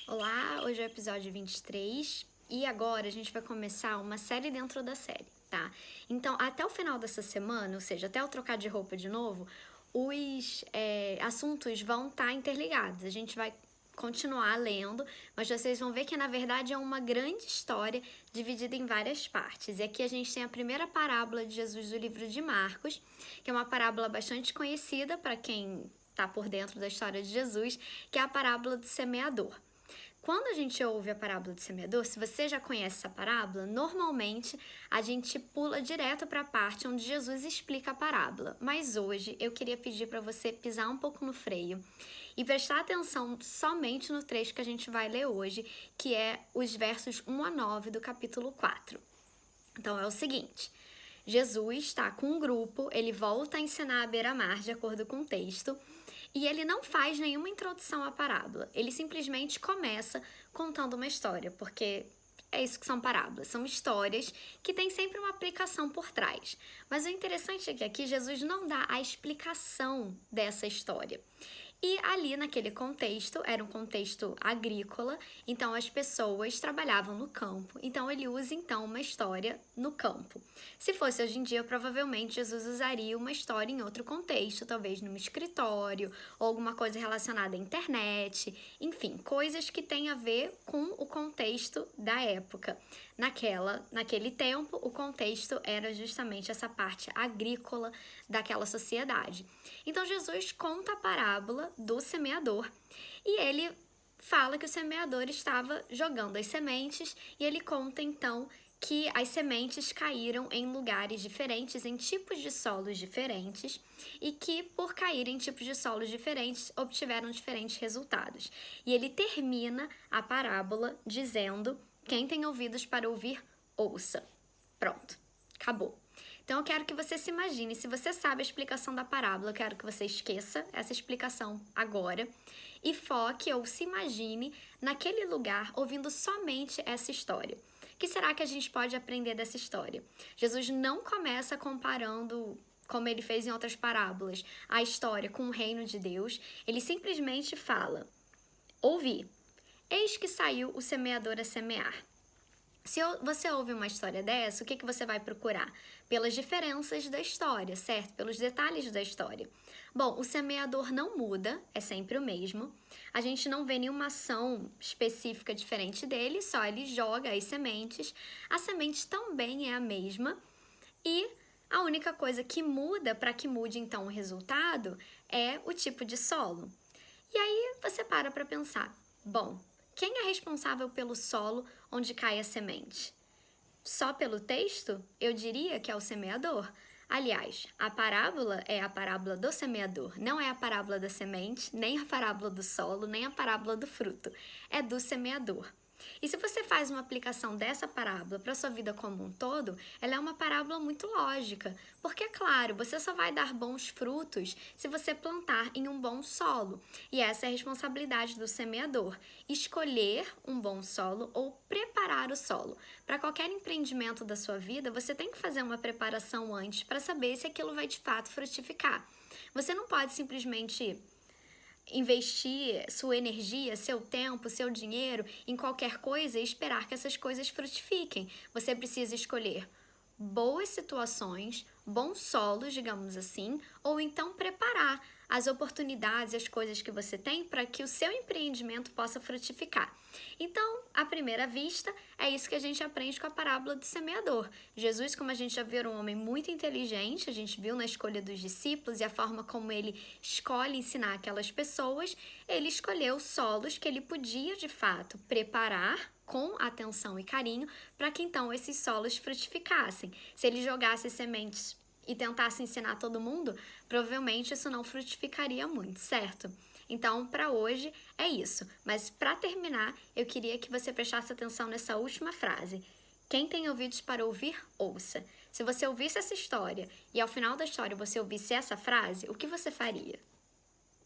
Olá, hoje é o episódio 23 e agora a gente vai começar uma série dentro da série, tá? Então, até o final dessa semana, ou seja, até eu trocar de roupa de novo, os assuntos vão estar interligados. A gente vai continuar lendo, mas vocês vão ver que na verdade é uma grande história dividida em várias partes. E aqui a gente tem a primeira parábola de Jesus do livro de Marcos, que é uma parábola bastante conhecida para quem está por dentro da história de Jesus, que é a parábola do semeador. Quando a gente ouve a parábola do semeador, se você já conhece essa parábola, normalmente a gente pula direto para a parte onde Jesus explica a parábola. Mas hoje eu queria pedir para você pisar um pouco no freio e prestar atenção somente no trecho que a gente vai ler hoje, que é os versos 1 a 9 do capítulo 4. Então é o seguinte: Jesus está com um grupo, ele volta a ensinar à beira-mar de acordo com o texto, e ele não faz nenhuma introdução à parábola, ele simplesmente começa contando uma história, porque é isso que são parábolas, são histórias que têm sempre uma aplicação por trás. Mas o interessante é que aqui Jesus não dá a explicação dessa história. E ali naquele contexto, era um contexto agrícola, então as pessoas trabalhavam no campo, então ele usa então uma história no campo. Se fosse hoje em dia, provavelmente Jesus usaria uma história em outro contexto, talvez num escritório, ou alguma coisa relacionada à internet, enfim, coisas que têm a ver com o contexto da época. Naquele tempo, o contexto era justamente essa parte agrícola daquela sociedade. Então Jesus conta a parábola do semeador e ele fala que o semeador estava jogando as sementes e ele conta então que as sementes caíram em lugares diferentes, em tipos de solos diferentes, e que por caírem em tipos de solos diferentes obtiveram diferentes resultados. E ele termina a parábola dizendo: quem tem ouvidos para ouvir, ouça. Pronto, acabou. Então eu quero que você se imagine, se você sabe a explicação da parábola, eu quero que você esqueça essa explicação agora e foque ou se imagine naquele lugar ouvindo somente essa história. O que será que a gente pode aprender dessa história? Jesus não começa comparando, como ele fez em outras parábolas, a história com o reino de Deus. Ele simplesmente fala: ouvi, eis que saiu o semeador a semear. Se você ouve uma história dessa, o que você vai procurar? Pelas diferenças da história, certo? Pelos detalhes da história. Bom, o semeador não muda, é sempre o mesmo. A gente não vê nenhuma ação específica diferente dele, só ele joga as sementes. A semente também é a mesma. E a única coisa que muda, para que mude então o resultado, é o tipo de solo. E aí você para pensar, bom, quem é responsável pelo solo onde cai a semente? Só pelo texto, eu diria que é o semeador. Aliás, a parábola é a parábola do semeador, não é a parábola da semente, nem a parábola do solo, nem a parábola do fruto. É do semeador. E se você faz uma aplicação dessa parábola para a sua vida como um todo, ela é uma parábola muito lógica. Porque, é claro, você só vai dar bons frutos se você plantar em um bom solo. E essa é a responsabilidade do semeador: escolher um bom solo ou preparar o solo. Para qualquer empreendimento da sua vida, você tem que fazer uma preparação antes para saber se aquilo vai de fato frutificar. Você não pode simplesmente investir sua energia, seu tempo, seu dinheiro em qualquer coisa e esperar que essas coisas frutifiquem. Você precisa escolher boas situações, bons solos, digamos assim, ou então preparar as oportunidades, as coisas que você tem para que o seu empreendimento possa frutificar. Então, à primeira vista, é isso que a gente aprende com a parábola do semeador. Jesus, como a gente já viu, era um homem muito inteligente, a gente viu na escolha dos discípulos e a forma como ele escolhe ensinar aquelas pessoas, ele escolheu solos que ele podia, de fato, preparar com atenção e carinho para que então esses solos frutificassem. Se ele jogasse sementes e tentasse ensinar todo mundo, provavelmente isso não frutificaria muito, certo? Então, para hoje é isso. Mas para terminar, eu queria que você prestasse atenção nessa última frase: quem tem ouvidos para ouvir, ouça. Se você ouvisse essa história e ao final da história você ouvisse essa frase, o que você faria?